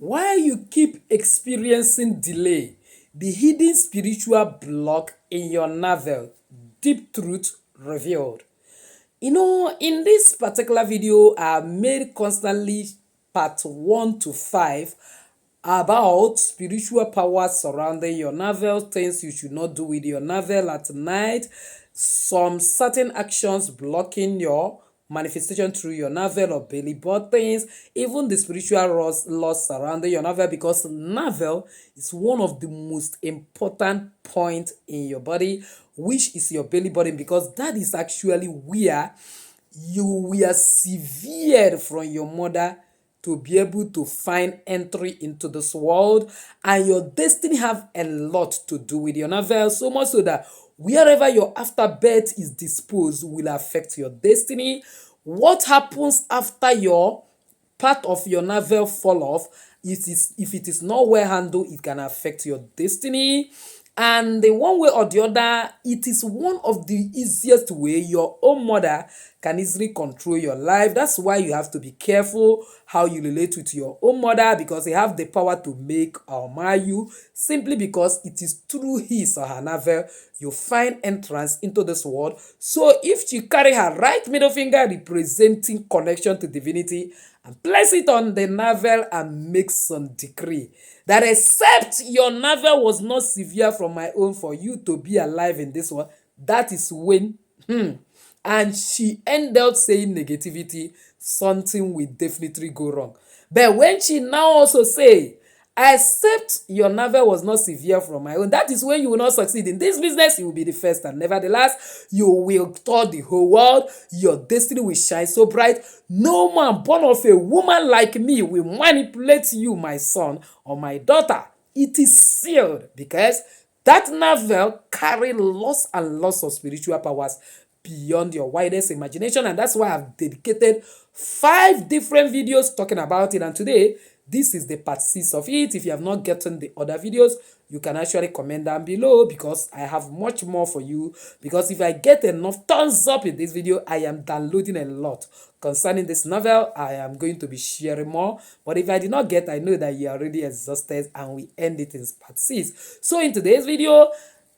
Why you keep experiencing delay? The hidden spiritual block in your navel. Deep truth revealed. In this particular video, I made constantly part 1 to 5 about spiritual powers surrounding your navel, things you should not do with your navel at night, some certain actions blocking your manifestation through your navel or belly buttons, even the spiritual laws surrounding your navel, because navel is one of the most important points in your body, which is your belly button, because that is actually where you were severed from your mother to be able to find entry into this world, and your destiny have a lot to do with your navel, so much so that wherever your afterbirth is disposed will affect your destiny. What happens after your part of your navel fall off, if it is not well handled, it can affect your destiny. And the one way or the other, it is one of the easiest way your own mother can easily control your life. That's why you have to be careful how you relate with your own mother, because they have the power to make or mar you, simply because it is through his or her navel you find entrance into this world. So if she carry her right middle finger representing connection to divinity and place it on the navel and make some decree that except your navel was not severe from my own for you to be alive in this world, that is when and she ended up saying negativity, something will definitely go wrong. But when she now also say, except your navel was not severe from my own, that is when you will not succeed in this business. You will be the first, and nevertheless you will tell the whole world. Your destiny will shine so bright. No man born of a woman like me will manipulate you, my son or my daughter. It is sealed, because that navel carry lots and lots of spiritual powers beyond your widest imagination, and that's why I've dedicated 5 different videos talking about it. And today, this is the part 6 of it. If you have not gotten the other videos, you can actually comment down below, because I have much more for you. Because if I get enough thumbs up in this video, I am downloading a lot concerning this novel. I am going to be sharing more, but if I did not get, I know that you are already exhausted, and we end it in part 6. So in today's video,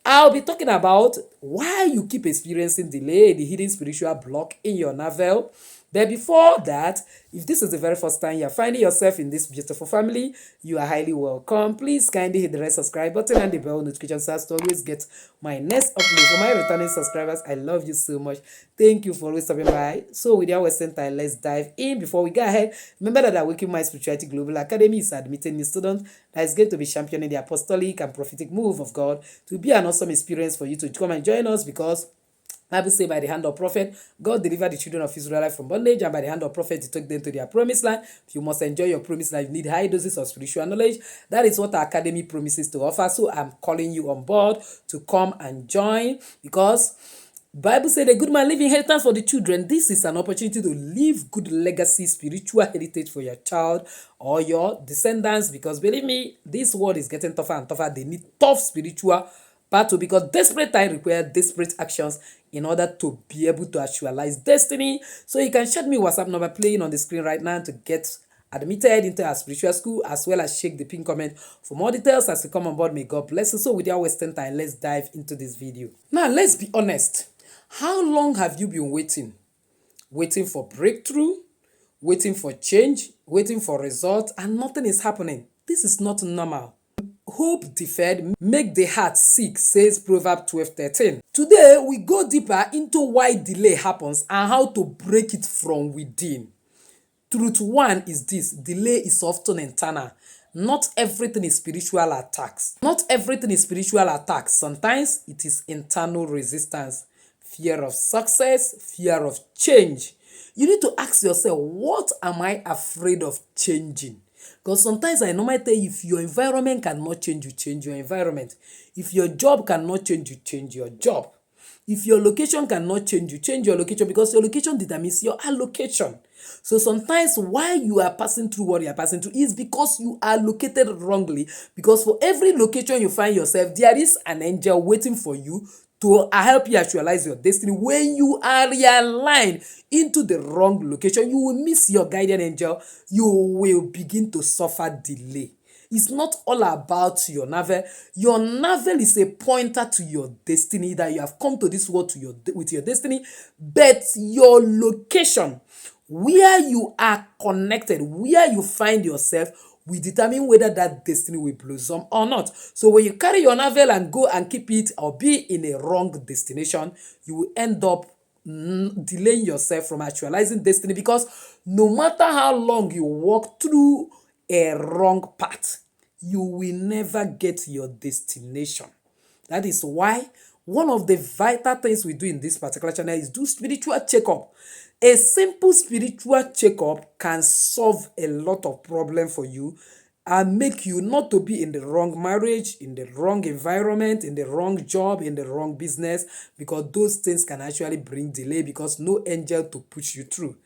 I'll be talking about why you keep experiencing delay, the hidden spiritual block in your navel. But before that, if this is the very first time you're finding yourself in this beautiful family, you are highly welcome. Please kindly hit the red subscribe button and the bell notification so as to always get my next upload. For my returning subscribers, I love you so much. Thank you for always stopping by. So without wasting time, let's dive in. Before we go ahead, remember that Awakening My Spirituality Global Academy is admitting new students that is going to be championing the apostolic and prophetic move of God, to be an awesome experience for you to come and join us, because Bible say by the hand of prophet, God delivered the children of Israel from bondage, and by the hand of prophet, he took them to their promised land. If you must enjoy your promised land, you need high doses of spiritual knowledge. That is what our academy promises to offer. So I'm calling you on board to come and join, because Bible said a good man leave inheritance for the children. This is an opportunity to leave good legacy, spiritual heritage for your child or your descendants, because believe me, this world is getting tougher and tougher. They need tough spiritual battle, because desperate time requires desperate actions in order to be able to actualize destiny. So you can chat me WhatsApp number playing on the screen right now to get admitted into our spiritual school, as well as shake the pin comment for more details as you come on board. May God bless you. So without wasting time, let's dive into this video. Now let's be honest. How long have you been waiting? Waiting for breakthrough, waiting for change, waiting for results, and nothing is happening. This is not normal. Hope deferred make the heart sick, says Proverbs 12:13. Today, we go deeper into why delay happens and how to break it from within. Truth 1 is this: delay is often internal. Not everything is spiritual attacks. Not everything is spiritual attacks. Sometimes it is internal resistance, fear of success, fear of change. You need to ask yourself, what am I afraid of changing? Because sometimes I normally tell you, if your environment cannot change, you change your environment. If your job cannot change, you change your job. If your location cannot change, you change your location, because your location determines your allocation. So sometimes why you are passing through what you are passing through is because you are located wrongly. Because for every location you find yourself, there is an angel waiting for you to help you actualize your destiny. When you are realigned into the wrong location, you will miss your guardian angel. You will begin to suffer delay. It's not all about your navel. Your navel is a pointer to your destiny, that you have come to this world with your destiny, but your location, where you are connected, where you find yourself, will determine whether that destiny will blossom or not. So when you carry your navel and go and keep it or be in a wrong destination, you will end up delaying yourself from actualizing destiny, because no matter how long you walk through a wrong path, you will never get your destination. That is why one of the vital things we do in this particular channel is do spiritual checkup. A simple spiritual checkup can solve a lot of problem for you and make you not to be in the wrong marriage, in the wrong environment, in the wrong job, in the wrong business, because those things can actually bring delay, because no angel to push you through.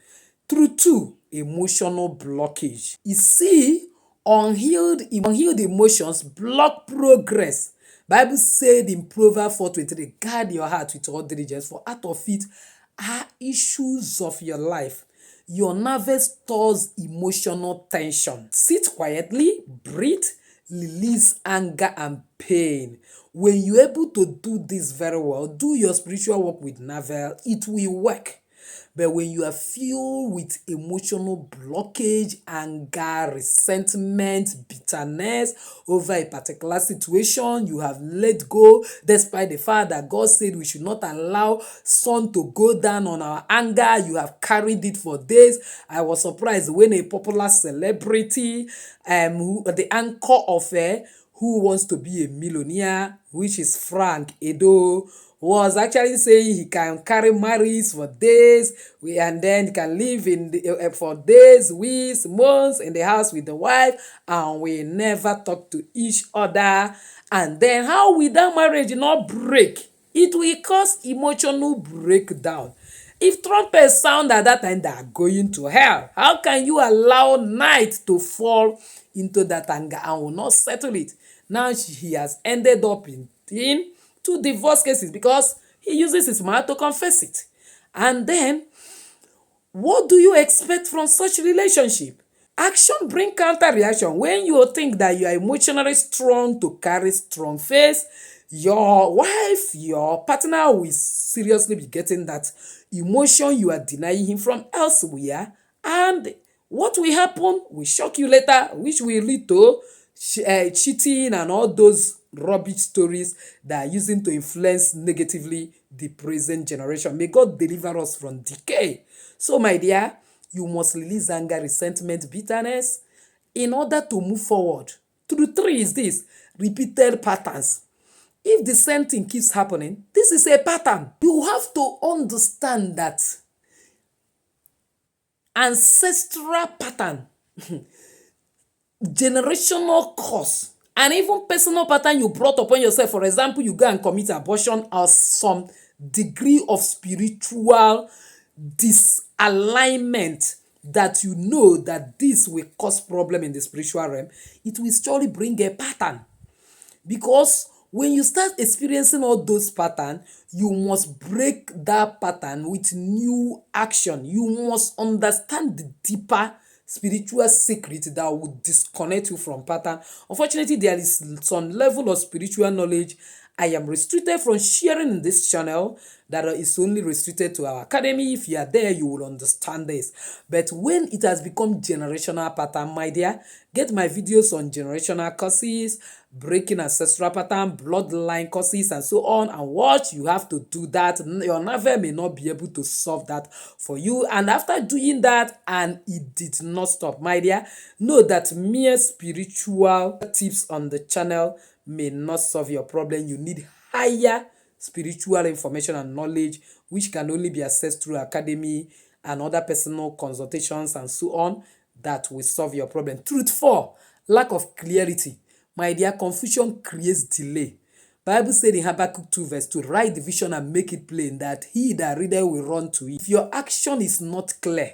Through two, emotional blockage. You see, unhealed emotions block progress. Bible said in Proverbs 4:23, guard your heart with all diligence, for out of it are issues of your life. Your nervous stores emotional tension. Sit quietly, breathe, release anger and pain. When you're able to do this very well, do your spiritual work with Navel, it will work. But when you are filled with emotional blockage, anger, resentment, bitterness over a particular situation, you have let go, despite the fact that God said we should not allow sun to go down on our anger, you have carried it for days. I was surprised when a popular celebrity, the anchor of Who Wants to Be a Millionaire, which is Frank Edo, was actually saying he can carry marriage for days, and then he can live for days, weeks, months in the house with the wife, and we never talk to each other. And then how will that marriage not break? It will cause emotional breakdown. If trumpets sound at that time, they are going to hell. How can you allow night to fall into that anger and will not settle it? Now he has ended up in 2 divorce cases because he uses his mouth to confess it. And then, what do you expect from such relationship? Action bring counter reaction. When you think that you are emotionally strong to carry strong face, your wife, your partner will seriously be getting that emotion you are denying him from elsewhere, and what will happen will shock you later, which will lead to cheating and all those rubbish stories that are using to influence negatively the present generation. May God deliver us from decay. So my dear, you must release anger, resentment, bitterness in order to move forward. Through 3 is this: repeated patterns. If the same thing keeps happening, this is a pattern. You have to understand that ancestral pattern, generational curse, and even personal pattern you brought upon yourself. For example, you go and commit abortion, or some degree of spiritual disalignment that you know that this will cause problem in the spiritual realm. It will surely bring a pattern, because when you start experiencing all those patterns, you must break that pattern with new action. You must understand the deeper spiritual secret that will disconnect you from pattern. Unfortunately, there is some level of spiritual knowledge I am restricted from sharing in this channel, that is only restricted to our academy. If you are there, you will understand this. But when it has become generational pattern, my dear, get my videos on generational curses, breaking ancestral pattern, bloodline curses, and so on, and watch. You have to do that. Your navel may not be able to solve that for you. And after doing that, and it did not stop, my dear, know that mere spiritual tips on the channel may not solve your problem. You need higher spiritual information and knowledge, which can only be accessed through academy and other personal consultations and so on, that will solve your problem. Truth 4, lack of clarity. My dear, confusion creates delay. Bible said in Habakkuk 2 verse 2, write the vision and make it plain, that he that readeth will run to it. If your action is not clear,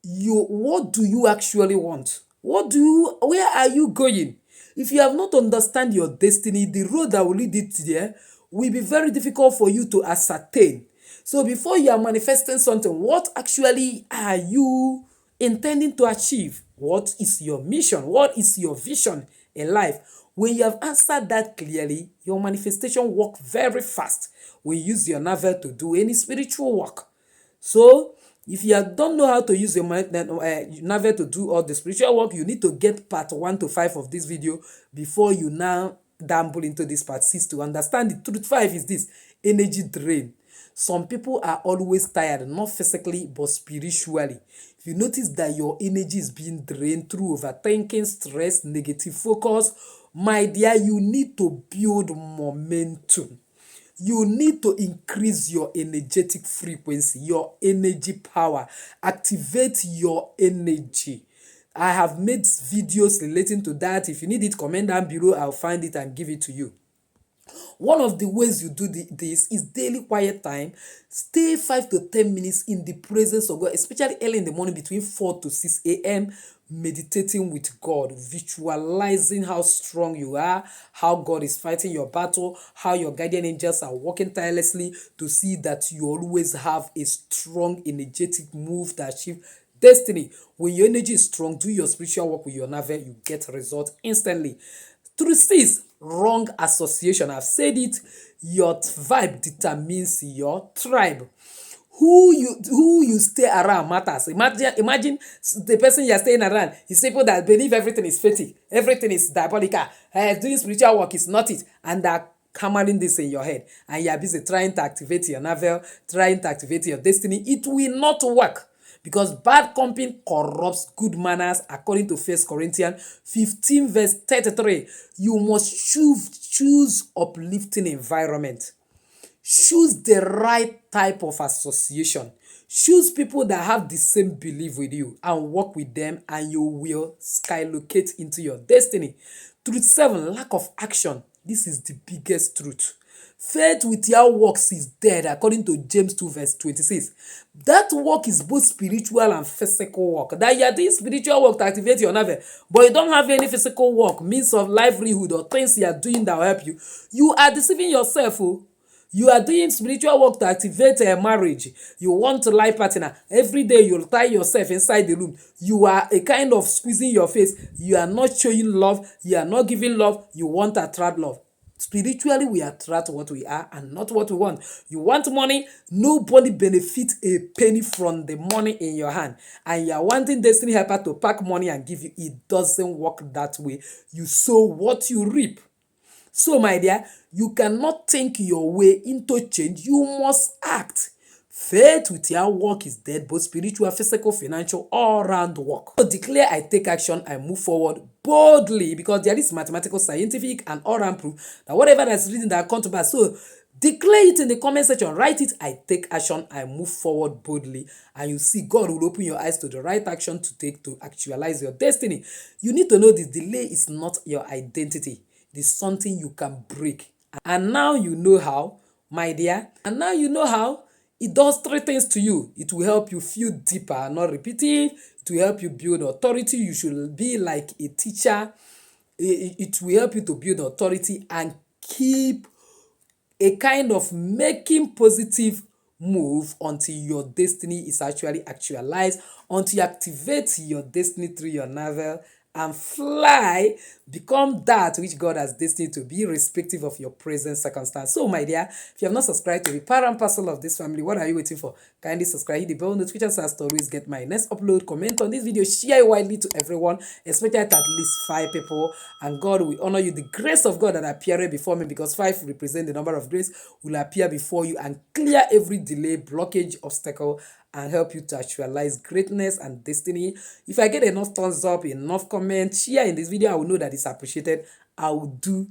what do you actually want? Where are you going? If you have not understand your destiny, the road that will lead it there will be very difficult for you to ascertain. So before you are manifesting something, what actually are you intending to achieve? What is your mission? What is your vision in life? When you have answered that clearly, your manifestation work very fast. When you use your Navel to do any spiritual work. So if you don't know how to use your Navel to do all the spiritual work, you need to get part 1 to 5 of this video before you now dabble into this part 6 to understand the truth. 5 is this: energy drain. Some people are always tired, not physically but spiritually. If you notice that your energy is being drained through overthinking, stress, negative focus, my dear, you need to build momentum. You need to increase your energetic frequency, your energy power. Activate your energy. I have made videos relating to that. If you need it, comment down below. I'll find it and give it to you. One of the ways you do this is daily quiet time. Stay 5 to 10 minutes in the presence of God, especially early in the morning between 4 to 6 a.m. Meditating with God, visualizing how strong you are, how God is fighting your battle, how your guardian angels are working tirelessly to see that you always have a strong, energetic move to achieve destiny. When your energy is strong, do your spiritual work with your Navel, you get results instantly. Truth 6, wrong association. I've said it. Your vibe determines your tribe. Who you stay around matters. Imagine the person you're staying around is people that believe everything is fake, everything is diabolical, doing spiritual work is not it, and they're hammering this in your head, and you're busy trying to activate your Navel, trying to activate your destiny. It will not work. Because bad company corrupts good manners, according to 1 Corinthians 15 verse 33. You must choose uplifting environment. Choose the right type of association. Choose people that have the same belief with you and work with them, and you will skyrocket into your destiny. Truth 7, lack of action. This is the biggest truth. Faith without works is dead, according to James 2 verse 26. That work is both spiritual and physical work. That you are doing spiritual work to activate your Navel, but you don't have any physical work, means of livelihood, or things you are doing that will help you. You are deceiving yourself. You are doing spiritual work to activate a marriage. You want a life partner. Every day you'll tie yourself inside the room. You are a kind of squeezing your face. You are not showing love. You are not giving love. You want to attract love. Spiritually, we attract what we are and not what we want. You want money, nobody benefits a penny from the money in your hand. And you are wanting destiny helper to pack money and give you. It doesn't work that way. You sow what you reap. So, my dear, you cannot think your way into change. You must act. Faith without work is dead, both spiritual, physical, financial, all round work. So declare I take action, I move forward boldly, because there is mathematical, scientific, and all round proof that whatever that's written that come to pass. So declare it in the comment section. Write it, I take action, I move forward boldly, and you see God will open your eyes to the right action to take to actualize your destiny. You need to know this delay is not your identity. It is something you can break. And now you know how, my dear. And now you know how. It does 3 things to you. It will help you feel deeper, not repetitive. It will help you build authority. You should be like a teacher. It will help you to build authority and keep a kind of making positive move until your destiny is actually actualized, until you activate your destiny through your Navel and fly, become that which God has destined to be, irrespective of your present circumstance. So, my dear, if you have not subscribed to be part and parcel of this family, what are you waiting for? Kindly subscribe, hit the bell notification so as to always get my next upload. Comment on this video, share it widely to everyone, especially at least 5 people, and God will honor you. The grace of God that appeared before me, because 5 represent the number of grace, will appear before you and clear every delay, blockage, obstacle, and help you to actualize greatness and destiny. If I get enough thumbs up, enough comments, share in this video, I will know that it's appreciated. I will do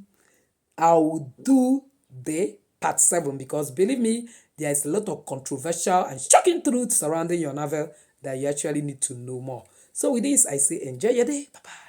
the part 7, because believe me, there is a lot of controversial and shocking truths surrounding your Navel that you actually need to know more. So with this, I say enjoy your day. Bye-bye.